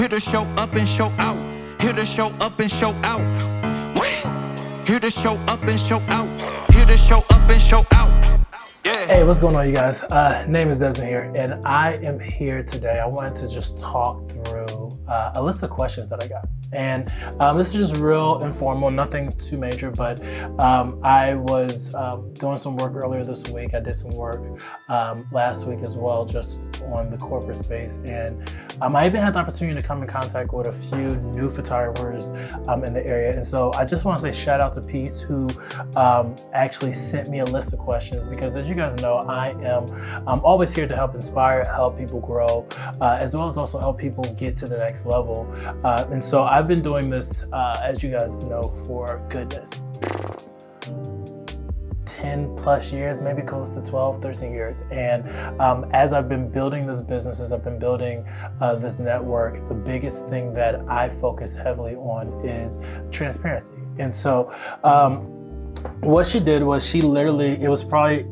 Here to show up and show out. Here to show up and show out. Here to show up and show out. Here to show up and show out. Yeah. Hey, what's going on, you guys? Name is Desmond here, and I am here today. I wanted to just talk through a list of questions that I got. And this is just real informal, nothing too major, but I was doing some work earlier this week. I did some work last week as well, just on the corporate space. And I even had the opportunity to come in contact with a few new photographers in the area. And so I just want to say shout out to Peace, who actually sent me a list of questions, because as you guys know, I'm always here to help inspire, help people grow, as well as also help people get to the next level. And so I've been doing this, as you guys know, for goodness, 10 plus years, maybe close to 12, 13 years. And as I've been building this business, as I've been building this network, the biggest thing that I focus heavily on is transparency. And so what she did was she literally, it was probably,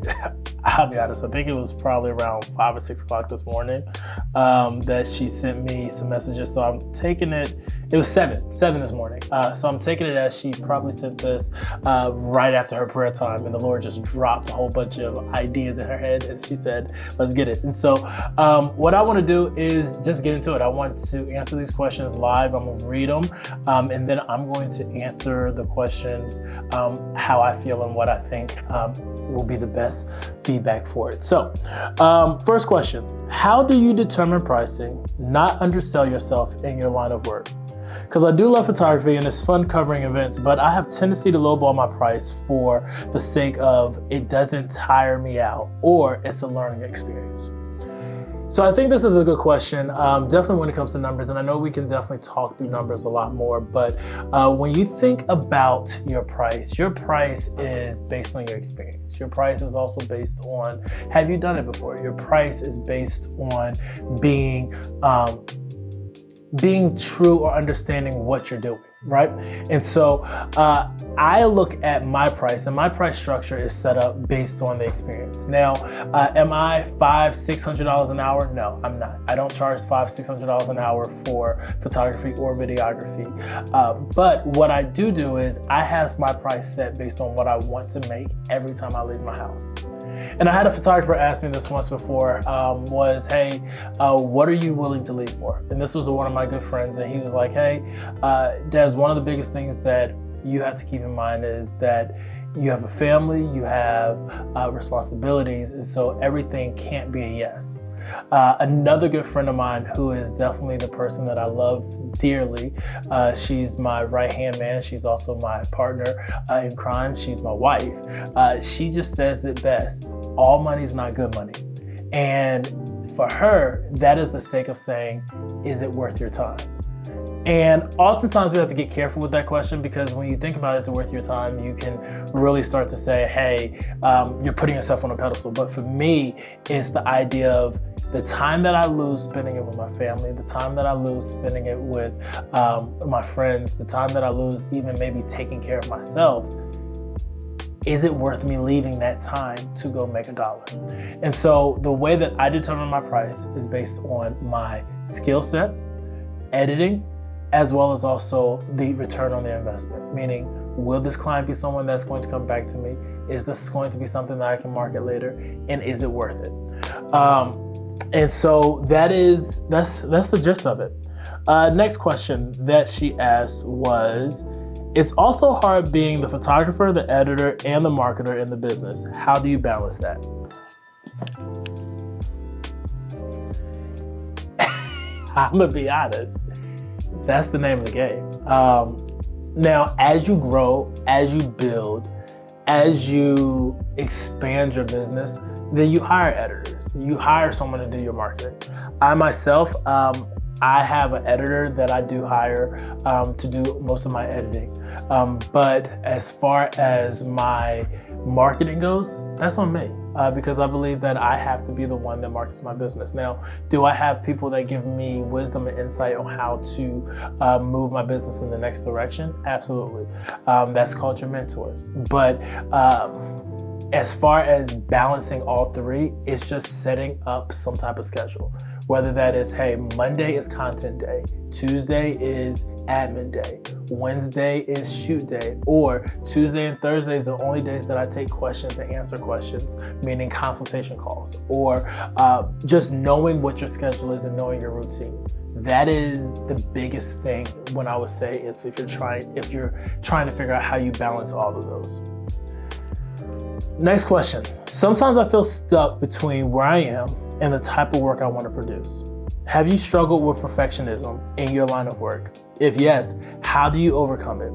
I'll be honest, I think it was probably around 5 or 6 o'clock this morning that she sent me some messages. So I'm taking it, it was 7 this morning. So I'm taking it as she probably sent this right after her prayer time, and the Lord just dropped a whole bunch of ideas in her head, and she said, let's get it. And so what I want to do is just get into it. I want to answer these questions live. I'm going to read them, and then I'm going to answer the questions how I feel and what I think will be the best feedback for it. So first question, how do you determine pricing, not undersell yourself in your line of work? Because I do love photography and it's fun covering events, but I have tendency to lowball my price for the sake of it doesn't tire me out or it's a learning experience. So I think this is a good question, definitely when it comes to numbers, and I know we can definitely talk through numbers a lot more, but when you think about your price is based on your experience. Your price is also based on, have you done it before? Your price is based on being true or understanding what you're doing, right? And so I look at my price, and my price structure is set up based on the experience. Now, am I $500-$600 an hour? No, I'm not. I don't charge $500-$600 an hour for photography or videography. But what I do is I have my price set based on what I want to make every time I leave my house. And I had a photographer ask me this once before, hey, what are you willing to leave for? And this was one of my good friends, and he was like, hey, Des, one of the biggest things that you have to keep in mind is that you have a family, you have responsibilities, and so everything can't be a yes. Another good friend of mine, who is definitely the person that I love dearly, she's my right-hand man, she's also my partner in crime, she's my wife. She just says it best, all money's not good money. And for her, that is the sake of saying, is it worth your time? And oftentimes we have to get careful with that question, because when you think about it, is it worth your time, you can really start to say, hey, you're putting yourself on a pedestal. But for me, it's the idea of the time that I lose spending it with my family, the time that I lose spending it with my friends, the time that I lose even maybe taking care of myself. Is it worth me leaving that time to go make $1? And so the way that I determine my price is based on my skill set, editing, as well as also the return on the investment. Meaning, will this client be someone that's going to come back to me? Is this going to be something that I can market later? And is it worth it? And so that's the gist of it. Next question that she asked was, it's also hard being the photographer, the editor, and the marketer in the business. How do you balance that? I'm gonna be honest. That's the name of the game. Now, as you grow, as you build, as you expand your business, then you hire editors. You hire someone to do your marketing. I myself, I have an editor that I do hire to do most of my editing. But as far as my marketing goes, that's on me. Because I believe that I have to be the one that markets my business. Now, do I have people that give me wisdom and insight on how to move my business in the next direction? Absolutely. That's called your mentors. But as far as balancing all three, it's just setting up some type of schedule. whether that is, hey, Monday is content day, Tuesday is admin day, Wednesday is shoot day, or Tuesday and Thursday is the only days that I take questions and answer questions, meaning consultation calls, or just knowing what your schedule is and knowing your routine. That is the biggest thing when I would say if you're trying to figure out how you balance all of those. Next question. Sometimes I feel stuck between where I am and the type of work I want to produce. Have you struggled with perfectionism in your line of work? If yes, how do you overcome it?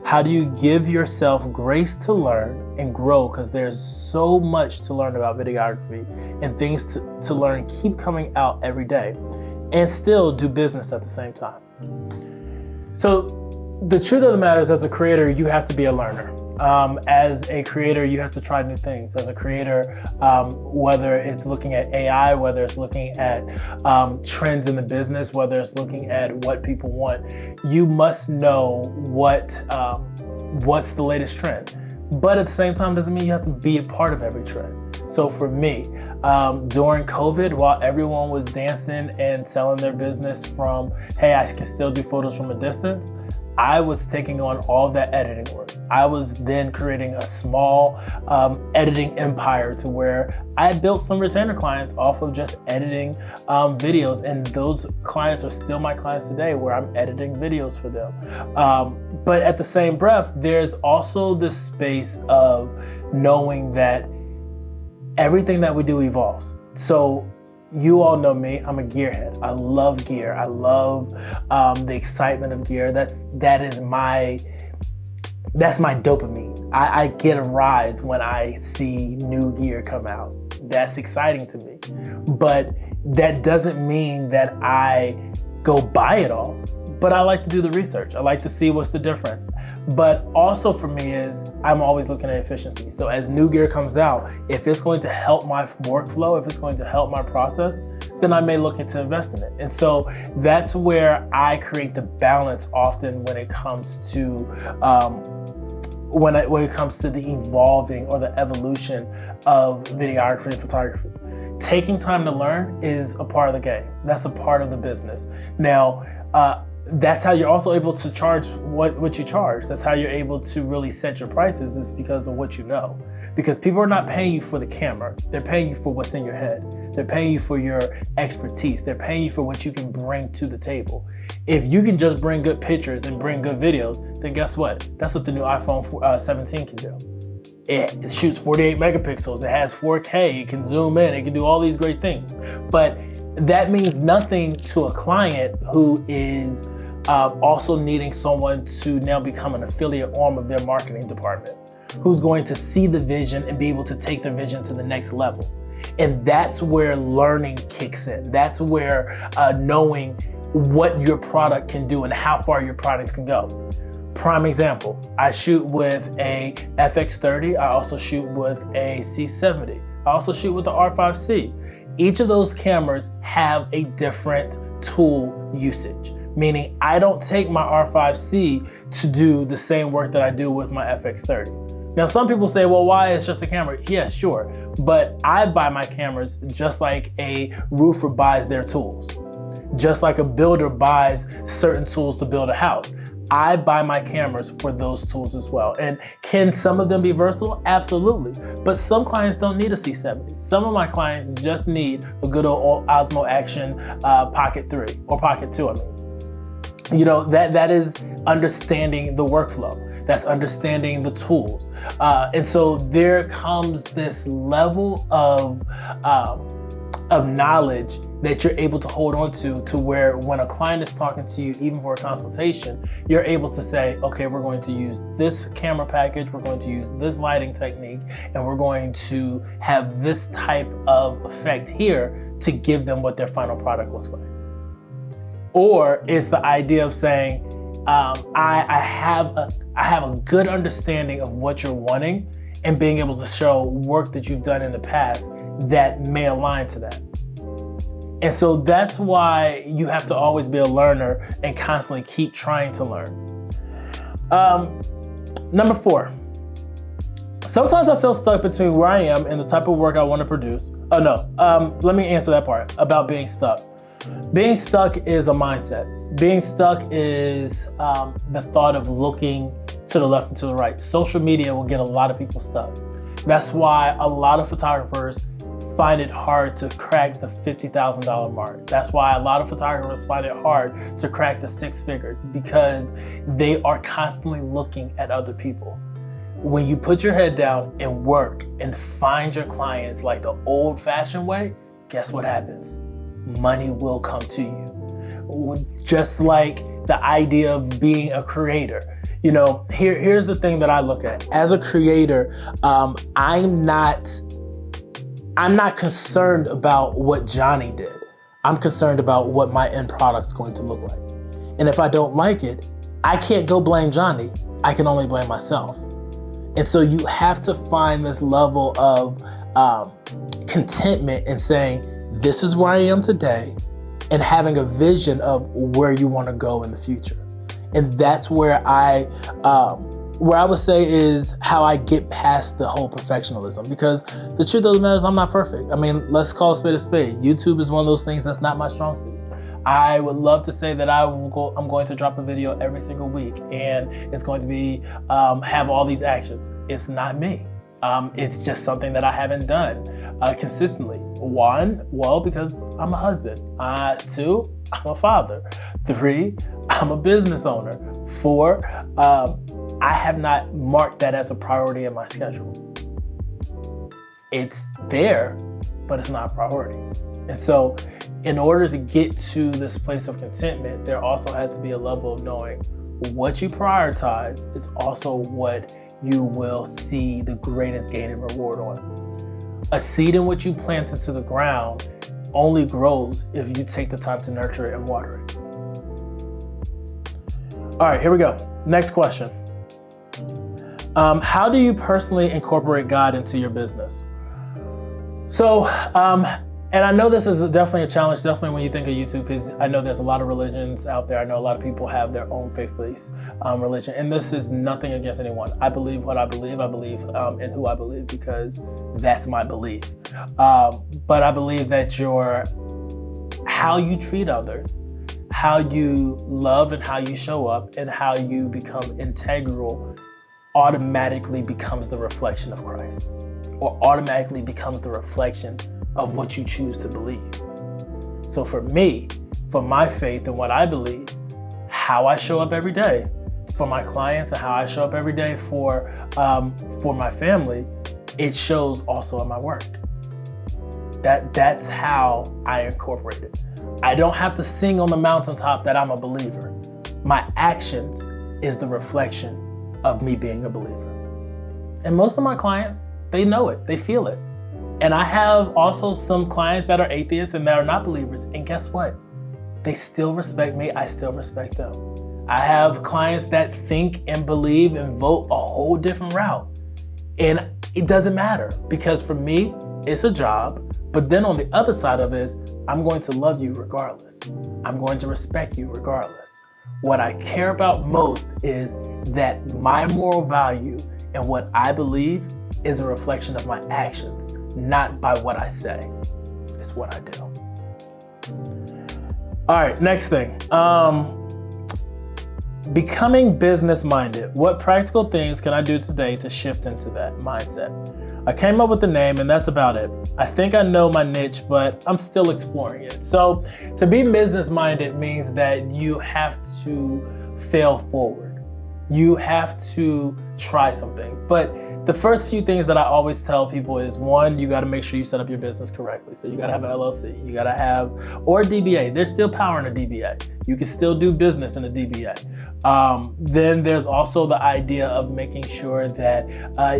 How do you give yourself grace to learn and grow? Because there's so much to learn about videography, and things to learn keep coming out every day, and still do business at the same time. So the truth of the matter is, as a creator, you have to be a learner. As a creator, you have to try new things. As a creator, whether it's looking at AI, whether it's looking at trends in the business, whether it's looking at what people want, you must know what's the latest trend. But at the same time, doesn't mean you have to be a part of every trend. So for me, during COVID, while everyone was dancing and selling their business from, hey, I can still do photos from a distance, I was taking on all that editing work. I was then creating a small editing empire to where I had built some retainer clients off of just editing videos, and those clients are still my clients today, where I'm editing videos for them. But at the same breath, there's also this space of knowing that everything that we do evolves. So you all know me, I'm a gearhead. I love gear. I love the excitement of gear. That's my dopamine. I get a rise when I see new gear come out. That's exciting to me. But that doesn't mean that I go buy it all. But I like to do the research. I like to see what's the difference. But also for me is, I'm always looking at efficiency. So as new gear comes out, if it's going to help my workflow, if it's going to help my process, then I may look into investing in it. And so that's where I create the balance often when it comes to when it comes to the evolving or the evolution of videography and photography. Taking time to learn is a part of the game. That's a part of the business. Now, that's how you're also able to charge what you charge. That's how you're able to really set your prices, is because of what you know. Because people are not paying you for the camera. They're paying you for what's in your head. They're paying you for your expertise. They're paying you for what you can bring to the table. If you can just bring good pictures and bring good videos, then guess what? That's what the new iPhone 17 can do. It shoots 48 megapixels. It has 4K. It can zoom in. It can do all these great things. But that means nothing to a client who is also needing someone to now become an affiliate arm of their marketing department, who's going to see the vision and be able to take their vision to the next level. And that's where learning kicks in. That's where knowing what your product can do and how far your product can go. Prime example, I shoot with a FX30. I also shoot with a C70. I also shoot with the R5C. Each of those cameras have a different tool usage, meaning I don't take my R5C to do the same work that I do with my FX30. Now, some people say, well, why? It's just a camera. Yeah, sure. But I buy my cameras just like a roofer buys their tools, just like a builder buys certain tools to build a house. I buy my cameras for those tools as well. And can some of them be versatile? Absolutely. But some clients don't need a C70. Some of my clients just need a good old Osmo Action Pocket 3 or Pocket 2, I mean. You know, that is understanding the workflow. That's understanding the tools. And so there comes this level of knowledge that you're able to hold on to where when a client is talking to you, even for a consultation, you're able to say, okay, we're going to use this camera package, we're going to use this lighting technique, and we're going to have this type of effect here to give them what their final product looks like. Or it's the idea of saying, I have a good understanding of what you're wanting, and being able to show work that you've done in the past that may align to that. And so that's why you have to always be a learner and constantly keep trying to learn. Number 4, sometimes I feel stuck between where I am and the type of work I want to produce. Oh no, let me answer that part about being stuck. Being stuck is a mindset. Being stuck is the thought of looking to the left and to the right. Social media will get a lot of people stuck. That's why a lot of photographers find it hard to crack the $50,000 mark. That's why a lot of photographers find it hard to crack the 6 figures, because they are constantly looking at other people. When you put your head down and work and find your clients like the old-fashioned way, guess what happens? Money will come to you. Just like the idea of being a creator. You know, here's the thing that I look at. As a creator, I'm not concerned about what Johnny did. I'm concerned about what my end product's going to look like. And if I don't like it, I can't go blame Johnny. I can only blame myself. And so you have to find this level of contentment in saying, this is where I am today, and having a vision of where you want to go in the future. And that's where I would say is how I get past the whole perfectionism, because the truth of the matter is I'm not perfect. I mean, let's call a spade a spade. YouTube is one of those things that's not my strong suit. I would love to say that I'm going to drop a video every single week and it's going to be have all these actions. It's not me. It's just something that I haven't done consistently. 1, well, because I'm a husband. 2, I'm a father. 3, I'm a business owner. 4, I have not marked that as a priority in my schedule. It's there, but it's not a priority. And so in order to get to this place of contentment, there also has to be a level of knowing what you prioritize is also what you will see the greatest gain and reward on. A seed in which you plant into the ground only grows if you take the time to nurture it and water it. All right, here we go. Next question. How do you personally incorporate God into your business? So, and I know this is definitely a challenge, definitely when you think of YouTube, because I know there's a lot of religions out there. I know a lot of people have their own faith-based religion, and this is nothing against anyone. I believe what I believe in who I believe, because that's my belief. But I believe that how you treat others, how you love and how you show up, and how you become integral automatically becomes the reflection of Christ, or automatically becomes the reflection of what you choose to believe. So for me, for my faith and what I believe, how I show up every day for my clients and how I show up every day for my family, it shows also in my work. That's how I incorporate it. I don't have to sing on the mountaintop that I'm a believer. My actions is the reflection of me being a believer. And most of my clients, they know it, they feel it. And I have also some clients that are atheists and that are not believers. And guess what? They still respect me. I still respect them. I have clients that think and believe and vote a whole different route. And it doesn't matter, because for me, it's a job. But then on the other side of it is, I'm going to love you regardless. I'm going to respect you regardless. What I care about most is that my moral value and what I believe is a reflection of my actions, not by what I say. It's what I do. All right, next thing. Becoming business-minded. What practical things can I do today to shift into that mindset? I came up with the name and that's about it. I think I know my niche, but I'm still exploring it. So to be business-minded means that you have to fail forward. You have to try some things. But the first few things that I always tell people is, 1, you gotta make sure you set up your business correctly. So you gotta have an LLC, you gotta have, or a DBA. There's still power in a DBA. You can still do business in a DBA. Then there's also the idea of making sure that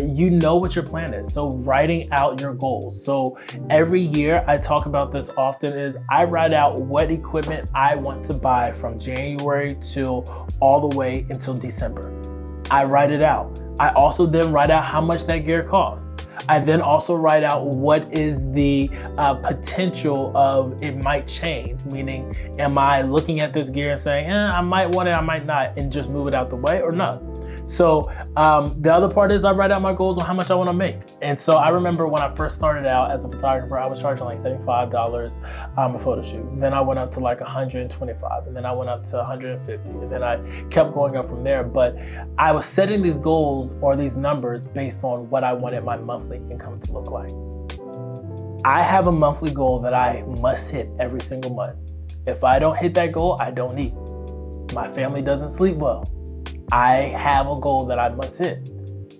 you know what your plan is. So writing out your goals. So every year, I talk about this often, is I write out what equipment I want to buy from January till all the way until December. I write it out. I also then write out how much that gear costs. I then also write out what is the potential of it might change, meaning am I looking at this gear and saying, I might want it, I might not, and just move it out the way or not. So the other part is I write out my goals on how much I want to make. And so I remember when I first started out as a photographer, I was charging like $75 a photo shoot. Then I went up to like 125, and then I went up to 150, and then I kept going up from there. But I was setting these goals or these numbers based on what I wanted my monthly income to look like. I have a monthly goal that I must hit every single month. If I don't hit that goal, I don't eat. My family doesn't sleep well. I have a goal that I must hit.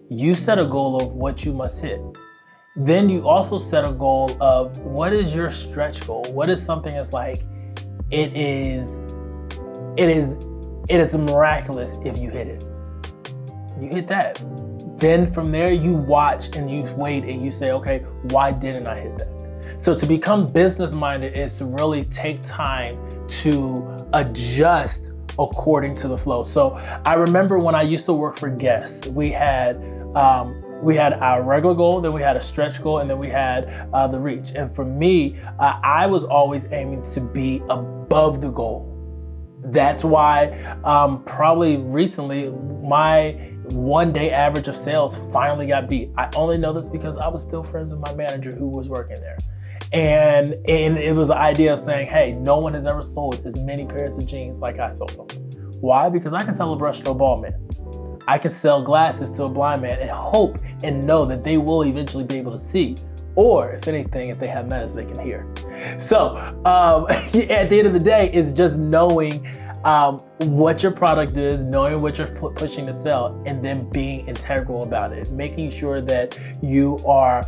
You set a goal of what you must hit. Then you also set a goal of what is your stretch goal? What is something that's like, it is miraculous if you hit it. You hit that. Then from there you watch and you wait and you say, okay, why didn't I hit that? So to become business minded is to really take time to adjust according to the flow. So I remember when I used to work for guests, we had our regular goal, then we had a stretch goal, and then we had the reach. And for me, I was always aiming to be above the goal. That's why probably recently my 1 day average of sales finally got beat. I only know this because I was still friends with my manager who was working there. And it was the idea of saying, hey, no one has ever sold as many pairs of jeans like I sold them. Why? Because I can sell a brush to a bald man. I can sell glasses to a blind man and hope and know that they will eventually be able to see. Or if anything, if they have metas, they can hear. So at the end of the day, it's just knowing what your product is, knowing what you're pushing to sell, and then being integral about it. Making sure that you are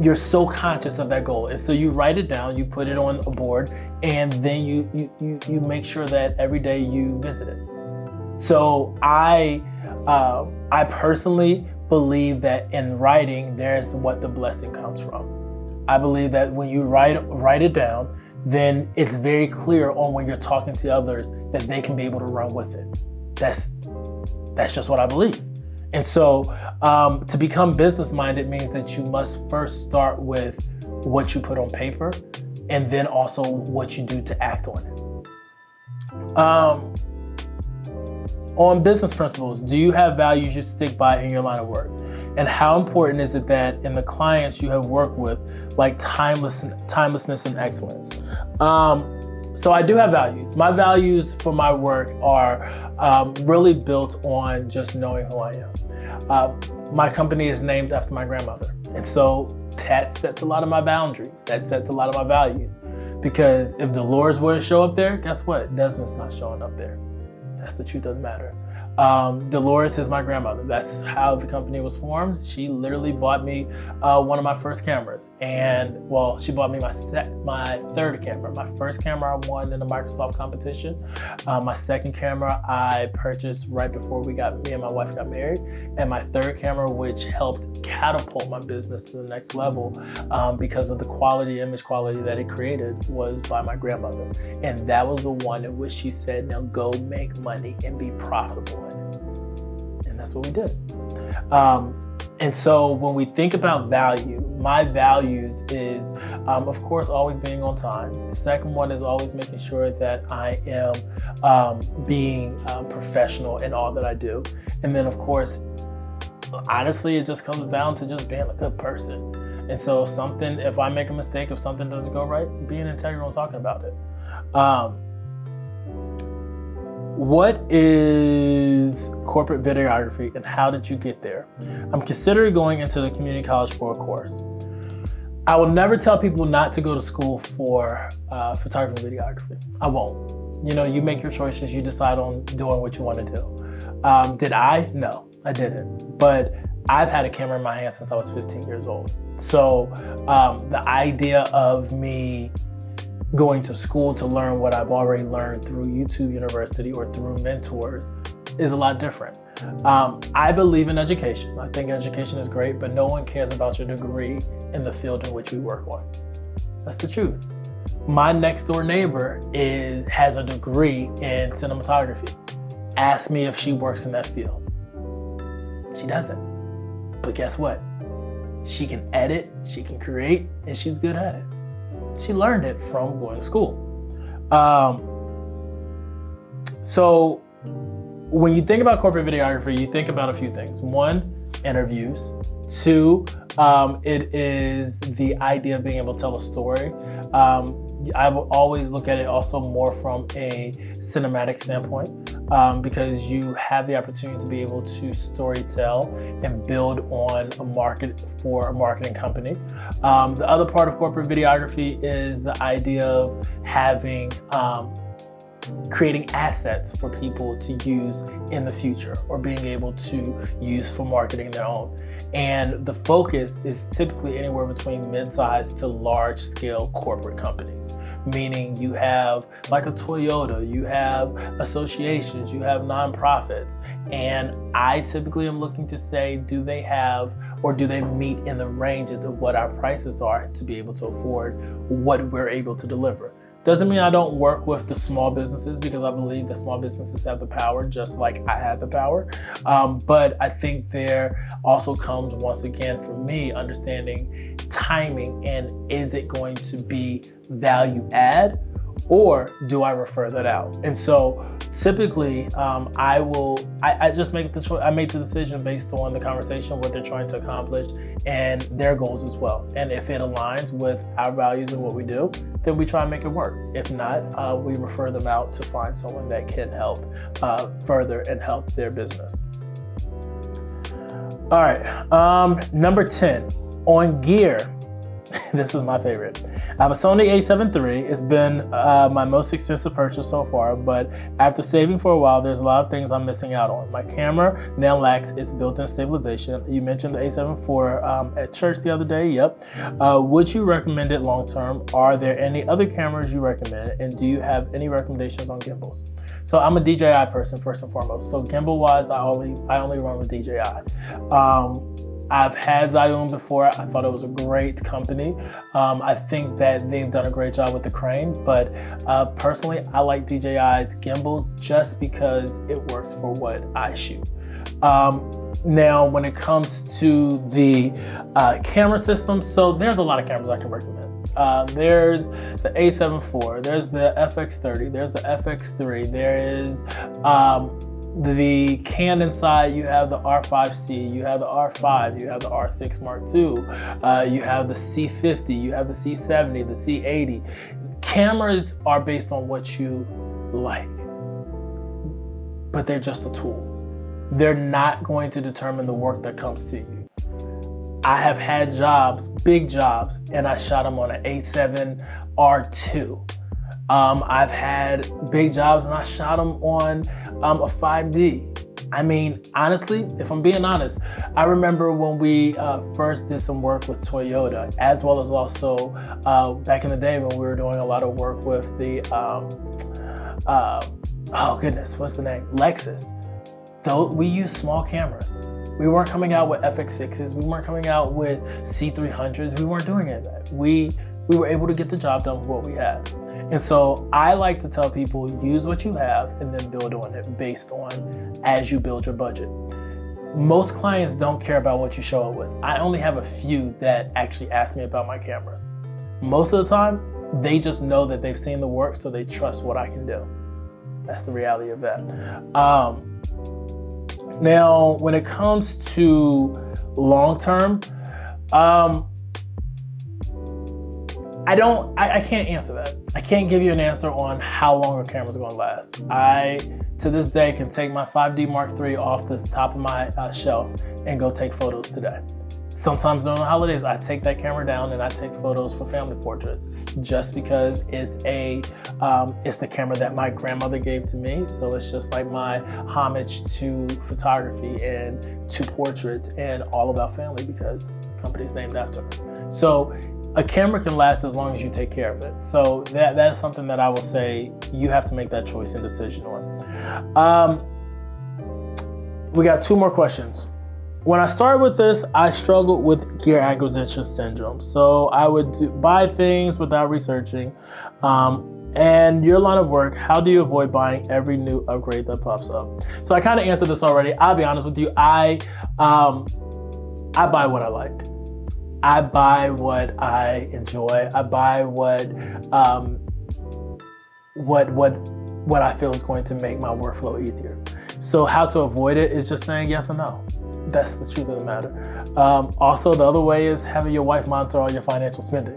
you're so conscious of that goal. And so you write it down, you put it on a board, and then you make sure that every day you visit it. So I personally believe that in writing, there's what the blessing comes from. I believe that when you write it down, then it's very clear on when you're talking to others that they can be able to run with it. That's just what I believe. And so to become business minded means that you must first start with what you put on paper and then also what you do to act on it. On business principles, do you have values you stick by in your line of work? And how important is it that in the clients you have worked with, like timelessness and excellence? So I do have values. My values for my work are really built on just knowing who I am. My company is named after my grandmother. And so that sets a lot of my boundaries. That sets a lot of my values. Because if Dolores wouldn't show up there, guess what? Desmond's not showing up there. That's the truth of the matter. Dolores is my grandmother. That's how the company was formed. She literally bought me one of my first cameras. And well, she bought me my third camera. My first camera I won in a Microsoft competition. My second camera I purchased right before me and my wife got married. And my third camera, which helped catapult my business to the next level because of the image quality that it created, was by my grandmother. And that was the one in which she said, now go make money and be profitable. And that's what we did. And so when we think about value, my values is, of course, always being on time. The second one is always making sure that I am being professional in all that I do. And then, of course, honestly, it just comes down to just being a good person. And so if I make a mistake, if something doesn't go right, being integral and talking about it. What is corporate videography and how did you get there? I'm considering going into the community college for a course. I will never tell people not to go to school for photography and videography. I won't. You make your choices, you decide on doing what you want to do. Did I? No, I didn't. But I've had a camera in my hand since I was 15 years old. So the idea of me going to school to learn what I've already learned through YouTube University or through mentors is a lot different. I believe in education. I think education is great, but no one cares about your degree in the field in which we work on. That's the truth. My next door neighbor has a degree in cinematography. Ask me if she works in that field. She doesn't. But guess what? She can edit, she can create, and she's good at it. She learned it from going to school. So when you think about corporate videography, you think about a few things. One, interviews. Two, it is the idea of being able to tell a story. I would always look at it also more from a cinematic standpoint, because you have the opportunity to be able to storytell and build on a market for a marketing company. The other part of corporate videography is the idea of having creating assets for people to use in the future or being able to use for marketing their own. And the focus is typically anywhere between mid-sized to large-scale corporate companies, meaning you have like a Toyota, you have associations, you have nonprofits, and I typically am looking to say, do they have or do they meet in the ranges of what our prices are to be able to afford what we're able to deliver? Doesn't mean I don't work with the small businesses, because I believe that small businesses have the power just like I have the power. But I think there also comes, once again, for me, understanding timing and is it going to be value add or do I refer that out? And so typically I just make the choice. I make the decision based on the conversation, what they're trying to accomplish and their goals as well. And if it aligns with our values and what we do, then we try and make it work. If not, we refer them out to find someone that can help further and help their business. All right, number 10, on gear. This is my favorite. I have a Sony a7 III. It's been my most expensive purchase so far, but after saving for a while, there's a lot of things I'm missing out on. My camera now lacks its built-in stabilization. You mentioned the a7 IV at church the other day. Yep. Would you recommend it long-term? Are there any other cameras you recommend? And do you have any recommendations on gimbals? So I'm a DJI person first and foremost. So gimbal-wise, I only run with DJI. I've had Zhiyun before. I thought it was a great company. I think that they've done a great job with the crane, but personally, I like DJI's gimbals just because it works for what I shoot. Now, when it comes to the camera system, so there's a lot of cameras I can recommend. There's the a7 IV, there's the FX30, there's the FX3, there is the Canon side. You have the R5C, you have the R5, you have the R6 Mark II, you have the C50, you have the C70, the C80. Cameras are based on what you like, but they're just a tool. They're not going to determine the work that comes to you. I have had jobs, big jobs, and I shot them on an A7 R2. I've had big jobs and I shot them on a 5D. I mean, honestly, if I'm being honest, I remember when we first did some work with Toyota, as well as also back in the day when we were doing a lot of work with the, oh goodness, what's the name? Lexus. Though we used small cameras. We weren't coming out with FX6s. We weren't coming out with C300s. We weren't doing any of that. We were able to get the job done with what we had. And so I like to tell people, use what you have and then build on it based on as you build your budget. Most clients don't care about what you show up with. I only have a few that actually ask me about my cameras. Most of the time, they just know that they've seen the work, so they trust what I can do. That's the reality of that. Now, when it comes to long-term, I can't answer that. I can't give you an answer on how long a camera's gonna last. I, to this day, can take my 5D Mark III off the top of my shelf and go take photos today. Sometimes during the holidays, I take that camera down and I take photos for family portraits just because it's the camera that my grandmother gave to me. So it's just like my homage to photography and to portraits and all about family because the company's named after her. So a camera can last as long as you take care of it. So that is something that I will say you have to make that choice and decision on. We got 2 more questions. When I started with this, I struggled with gear acquisition syndrome. So I would buy things without researching. And your line of work, how do you avoid buying every new upgrade that pops up? So I kind of answered this already. I'll be honest with you. I buy what I like. I buy what I enjoy. I buy what I feel is going to make my workflow easier. So how to avoid it is just saying yes or no. That's the truth of the matter. Also, the other way is having your wife monitor all your financial spending.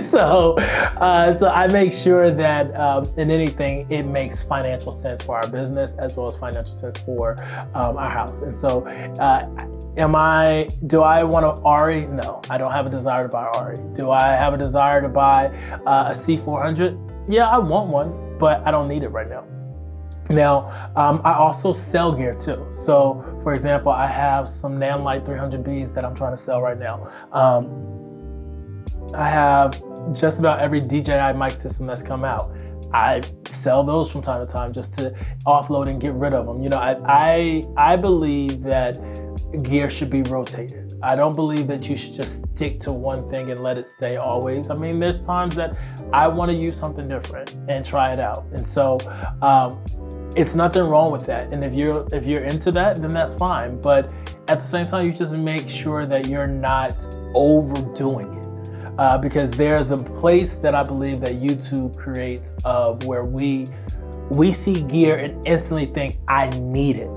So I make sure that in anything, it makes financial sense for our business as well as financial sense for our house. And so do I want an Ari? No, I don't have a desire to buy Ari. Do I have a desire to buy a C400? Yeah, I want one, but I don't need it right now. Now, I also sell gear too. So for example, I have some Nanlite 300Bs that I'm trying to sell right now. I have just about every DJI mic system that's come out. I sell those from time to time just to offload and get rid of them. You know, I believe that gear should be rotated. I don't believe that you should just stick to one thing and let it stay always. I mean, there's times that I want to use something different and try it out. And so it's nothing wrong with that. And if you're into that, then that's fine. But at the same time, you just make sure that you're not overdoing it. Because there's a place that I believe that YouTube creates of where we see gear and instantly think, I need it.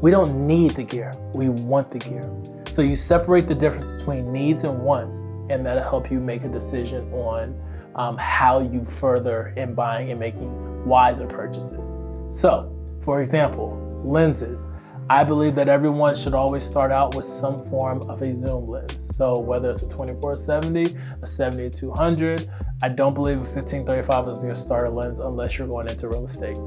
We don't need the gear, we want the gear. So you separate the difference between needs and wants, and that'll help you make a decision on how you further in buying and making wiser purchases. So, for example, lenses. I believe that everyone should always start out with some form of a zoom lens. So whether it's a 24-70, a 70-200, I don't believe a 15-35 is your starter lens unless you're going into real estate.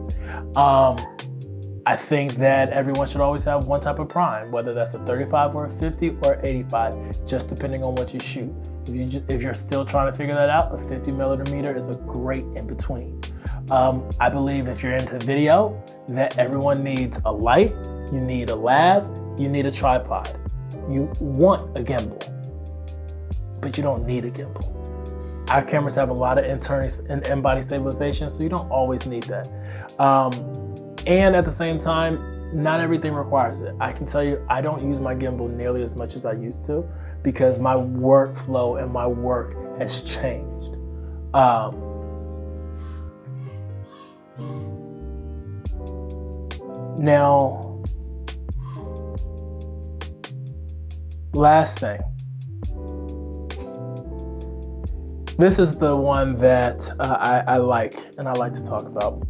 I think that everyone should always have one type of prime, whether that's a 35 or a 50 or 85, just depending on what you shoot. If you're still trying to figure that out, a 50mm is a great in between. I believe if you're into video, that everyone needs a light, you need a lav, you need a tripod. You want a gimbal, but you don't need a gimbal. Our cameras have a lot of internal and in-body stabilization, so you don't always need that. And at the same time, not everything requires it. I can tell you, I don't use my gimbal nearly as much as I used to because my workflow and my work has changed. Now, last thing. This is the one that I like and I like to talk about.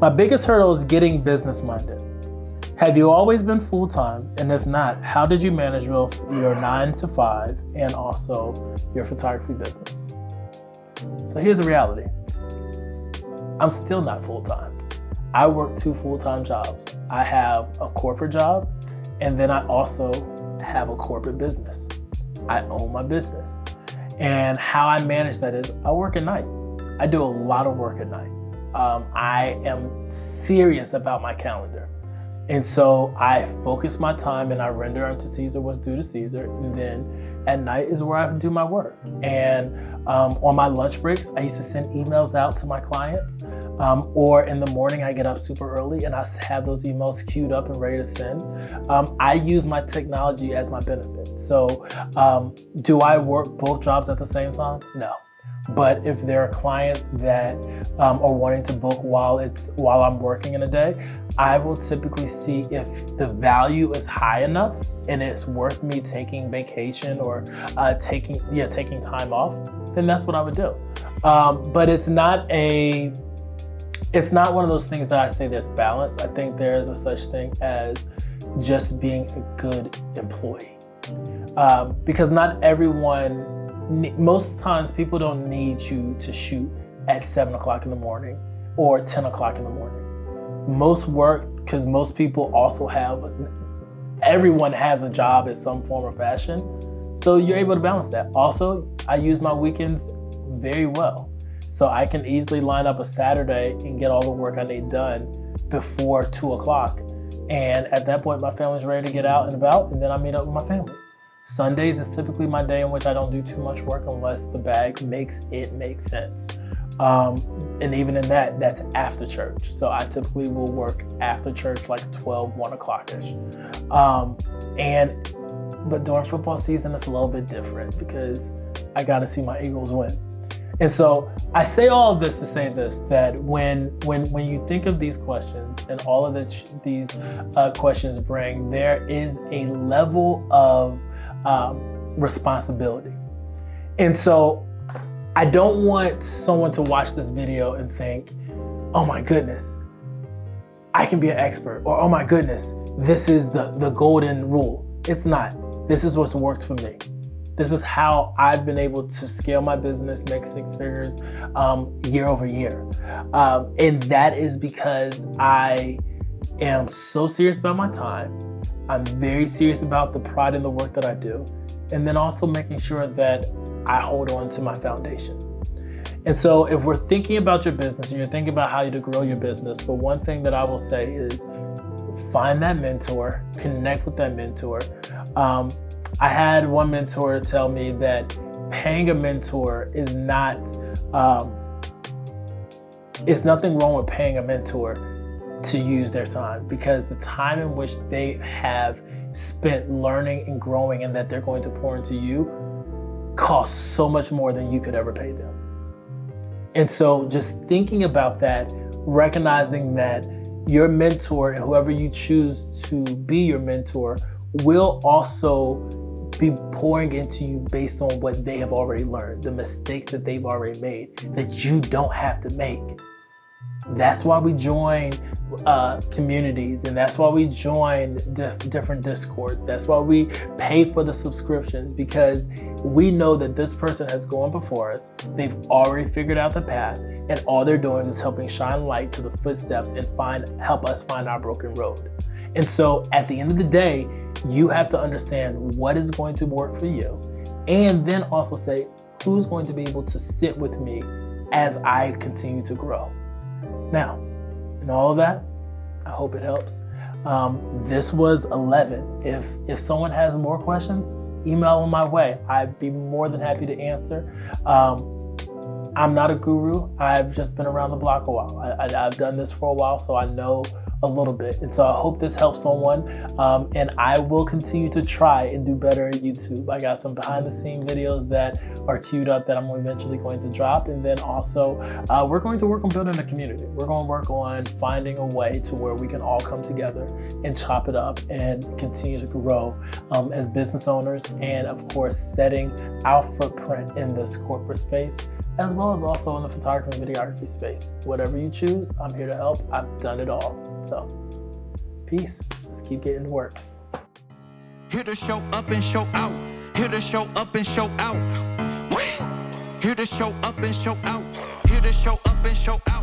My biggest hurdle is getting business minded. Have you always been full-time? And if not, how did you manage both your 9 to 5 and also your photography business? So here's the reality. I'm still not full-time. I work 2 full-time jobs. I have a corporate job, and then I also have a corporate business. I own my business. And how I manage that is I work at night. I do a lot of work at night. I am serious about my calendar. And so I focus my time and I render unto Caesar what's due to Caesar. And then at night is where I do my work. And on my lunch breaks, I used to send emails out to my clients. Or in the morning, I get up super early and I have those emails queued up and ready to send. I use my technology as my benefit. So do I work both jobs at the same time? No. But if there are clients that are wanting to book while I'm working in a day, I will typically see if the value is high enough and it's worth me taking vacation or taking time off, then that's what I would do. But it's not one of those things that I say there's balance. I think there is a such thing as just being a good employee. Because not everyone, most times people don't need you to shoot at 7 o'clock in the morning or 10 o'clock in the morning. Most work, because most people also everyone has a job in some form or fashion. So you're able to balance that. Also, I use my weekends very well. So I can easily line up a Saturday and get all the work I need done before 2 o'clock. And at that point, my family's ready to get out and about, and then I meet up with my family. Sundays is typically my day in which I don't do too much work unless the bag makes it make sense. And even in that's after church. So I typically will work after church like 12, 1 o'clock-ish. And But during football season, it's a little bit different because I got to see my Eagles win. And so I say all of this to say this, that when you think of these questions and all of these questions bring, there is a level of responsibility. And so I don't want someone to watch this video and think, oh my goodness, I can be an expert, or oh my goodness, this is the golden rule. It's not. This is what's worked for me. This is how I've been able to scale my business, make 6 figures year over year. And that is because I am so serious about my time. I'm very serious about the pride in the work that I do. And then also making sure that I hold on to my foundation. And so if we're thinking about your business and you're thinking about how to grow your business, the one thing that I will say is find that mentor, connect with that mentor. I had one mentor tell me that paying a mentor is not, it's nothing wrong with paying a mentor to use their time, because the time in which they have spent learning and growing and that they're going to pour into you costs so much more than you could ever pay them. And so just thinking about that, recognizing that your mentor and whoever you choose to be your mentor will also be pouring into you based on what they have already learned, the mistakes that they've already made that you don't have to make. That's why we join communities, and that's why we join different discords. That's why we pay for the subscriptions, because we know that this person has gone before us. They've already figured out the path, and all they're doing is helping shine light to the footsteps and help us find our broken road. And so at the end of the day, you have to understand what is going to work for you, and then also say, who's going to be able to sit with me as I continue to grow. Now, in all of that, I hope it helps. This was 11. If someone has more questions, email them my way. I'd be more than happy to answer. I'm not a guru. I've just been around the block a while. I've done this for a while, so I know a little bit. And so I hope this helps someone. And I will continue to try and do better at YouTube. I got some behind the scene videos that are queued up that I'm eventually going to drop. And then also we're going to work on building a community. We're going to work on finding a way to where we can all come together and chop it up and continue to grow as business owners. And of course, setting our footprint in this corporate space, as well as also in the photography and videography space. Whatever you choose, I'm here to help. I've done it all. So, peace. Let's keep getting to work. Here to show up and show out. Here to show up and show out. Here to show up and show out. Here to show up and show out.